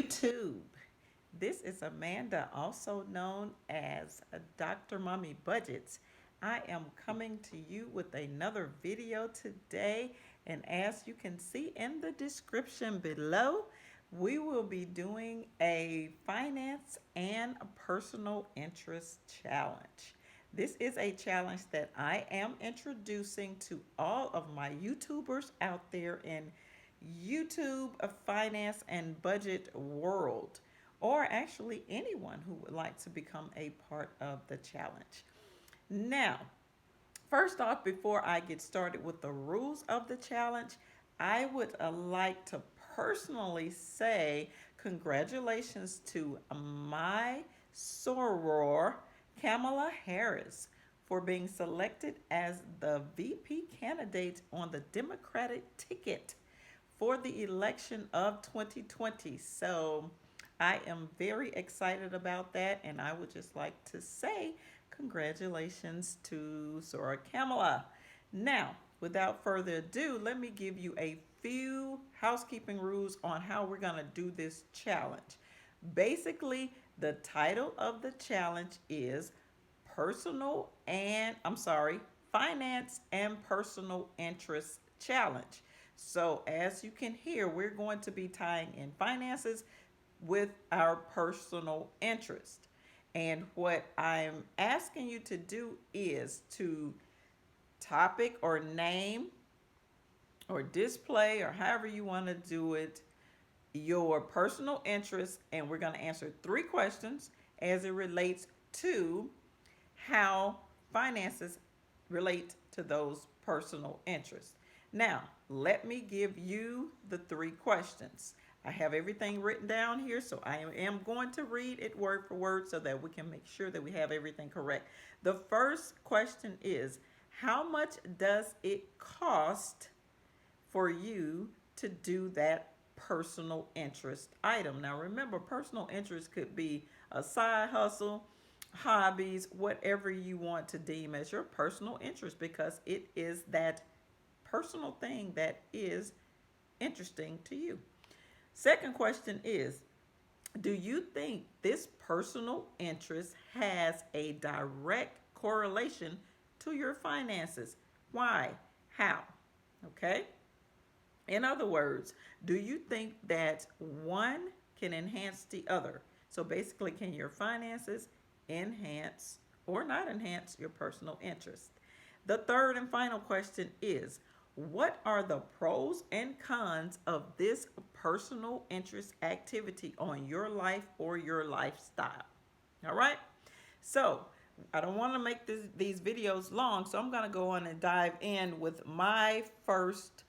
YouTube. This is Amanda, also known as Dr. Mommy Budgets. I am coming to you with another video today, and as you can see in the description below, we will be doing a finance and a personal interest challenge. This is a challenge that I am introducing to all of my YouTubers out there in YouTube finance and budget world, or actually anyone who would like to become a part of the challenge. Now, first off, before I get started with the rules of the challenge, I would like to personally say congratulations to my soror, Kamala Harris, for being selected as the VP candidate on the Democratic ticket for the election of 2020. So I am very excited about that, and I would just like to say congratulations to Sora Kamala. Now, without further ado, let me give you a few housekeeping rules on how we're going to do this challenge. Basically, the title of the challenge is finance and personal interest challenge. So, as you can hear, we're going to be tying in finances with our personal interest. And what I'm asking you to do is to topic or name or display, or however you want to do it, your personal interest. And we're going to answer three questions as it relates to how finances relate to those personal interests. Now, let me give you the three questions. I have everything written down here, so I am going to read it word for word so that we can make sure that we have everything correct. The first question is, how much does it cost for you to do that personal interest item? Now, remember, personal interest could be a side hustle, hobbies, whatever you want to deem as your personal interest, because it is that personal thing that is interesting to you. Second question is, do you think this personal interest has a direct correlation to your finances? Why? How? Okay? In other words, do you think that one can enhance the other? So basically, can your finances enhance or not enhance your personal interest? The third and final question is, what are the pros and cons of this personal interest activity on your life or your lifestyle? All right. So I don't want to make these videos long, so I'm going to go on and dive in with my first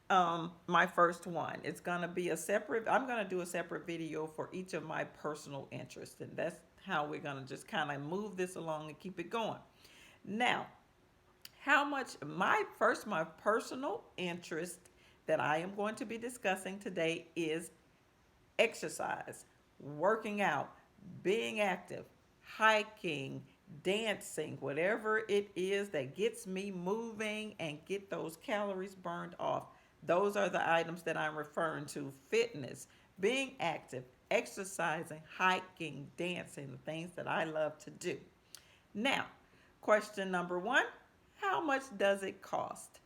one. It's going to be I'm going to do a separate video for each of my personal interests, and that's how we're going to just kind of move this along and keep it going. Now, how much my personal interest that I am going to be discussing today is exercise, working out, being active, hiking, dancing, whatever it is that gets me moving and get those calories burned off. Those are the items that I'm referring to: fitness, being active, exercising, hiking, dancing, the things that I love to do. Now, question number one, how much does it cost?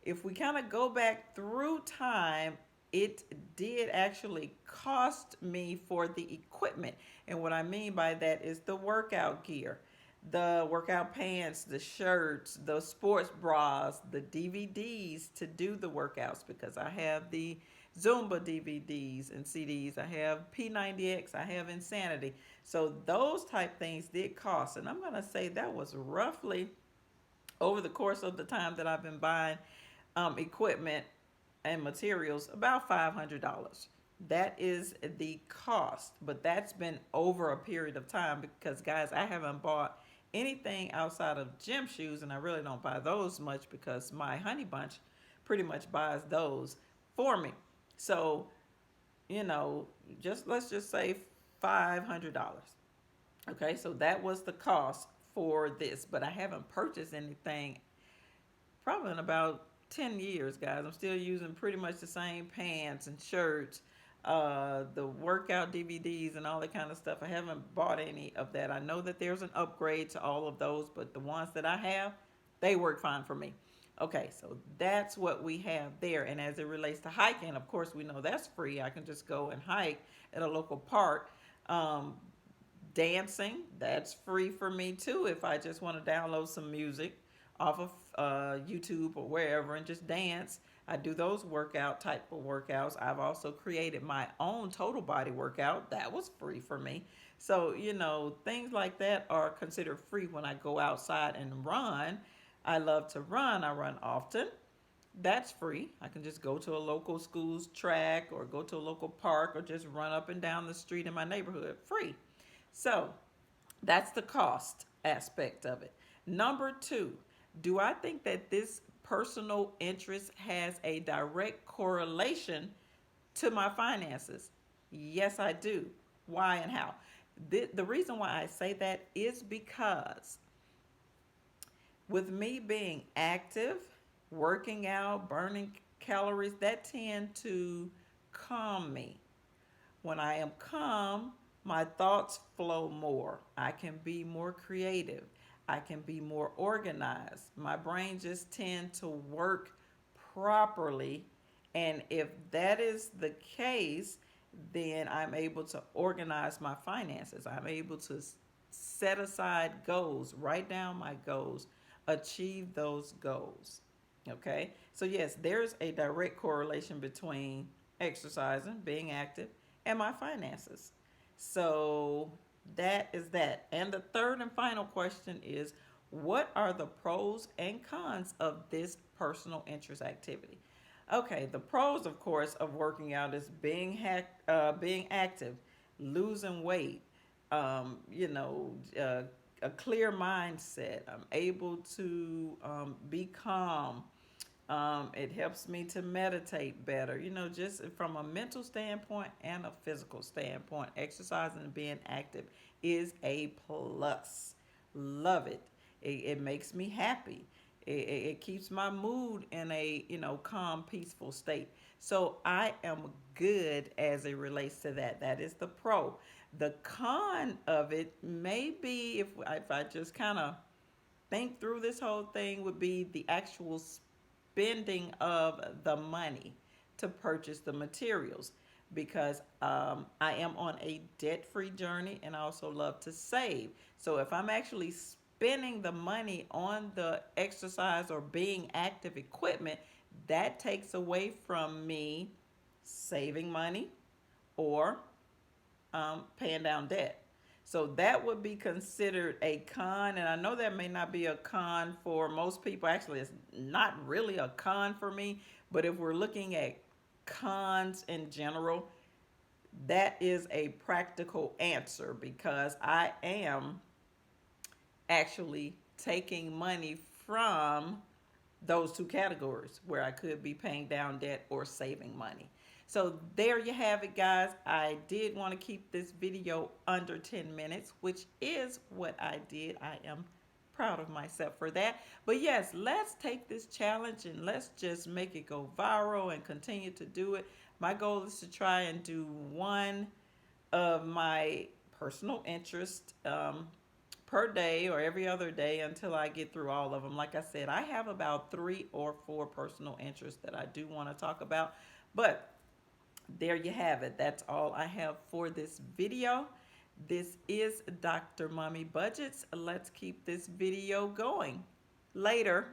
If we kind of go back through time, it did actually cost me for the equipment. And what I mean by that is the workout gear, the workout pants, the shirts, the sports bras, the DVDs to do the workouts, because I have the Zumba DVDs and CDs. I have P90X, I have Insanity. So those type things did cost. And I'm going to say that was roughly, over the course of the time that I've been buying equipment and materials, about $500. That is the cost, but that's been over a period of time because, guys, I haven't bought anything outside of gym shoes, and I really don't buy those much because my honey bunch pretty much buys those for me. So, let's just say $500. Okay, so that was the cost for this, but I haven't purchased anything probably in about 10 years, guys. I'm still using pretty much the same pants and shirts, the workout DVDs and all that kind of stuff. I haven't bought any of that. I know that there's an upgrade to all of those, but the ones that I have, they work fine for me. Okay, so that's what we have there. And as it relates to hiking, of course, we know that's free. I can just go and hike at a local park. Um, Dancing, that's free for me too if I just want to download some music off of YouTube or wherever and just dance. I do those workout type of workouts. I've also created my own total body workout. That was free for me. So, things like that are considered free when I go outside and run. I love to run. I run often. That's free. I can just go to a local school's track or go to a local park or just run up and down the street in my neighborhood free. So that's the cost aspect of it. Number two, do I think that this personal interest has a direct correlation to my finances? Yes, I do. Why and how? The reason why I say that is because with me being active, working out, burning calories, that tend to calm me. When I am calm, my thoughts flow more. I can be more creative. I can be more organized. My brain just tend to work properly. And if that is the case, then I'm able to organize my finances. I'm able to set aside goals, write down my goals, achieve those goals. Okay? So, yes, there's a direct correlation between exercising, being active, and my finances. So, that is that. And the third and final question is, what are the pros and cons of this personal interest activity? Okay, the pros, of course, of working out is being active, losing weight, a clear mindset. I'm able to be calm. It helps me to meditate better, just from a mental standpoint and a physical standpoint. Exercising and being active is a plus. Love it. It makes me happy. It keeps my mood in a calm, peaceful state. So I am good as it relates to that. That is the pro. The con of it may be if I just kind of think through this whole thing would be the actual spending of the money to purchase the materials because I am on a debt free journey and I also love to save. So if I'm actually spending the money on the exercise or being active equipment, that takes away from me saving money or paying down debt. So that would be considered a con, and I know that may not be a con for most people. Actually, it's not really a con for me, but if we're looking at cons in general, that is a practical answer because I am actually taking money from those two categories where I could be paying down debt or saving money. So there you have it, guys. I did want to keep this video under 10 minutes, which is what I did. I am proud of myself for that. But yes, let's take this challenge and let's just make it go viral and continue to do it. My goal is to try and do one of my personal interest per day or every other day until I get through all of them. Like I said, I have about 3 or 4 personal interests that I do want to talk about. But there you have it. That's all I have for this video. This is Dr. Mommy Budgets. Let's keep this video going. Later.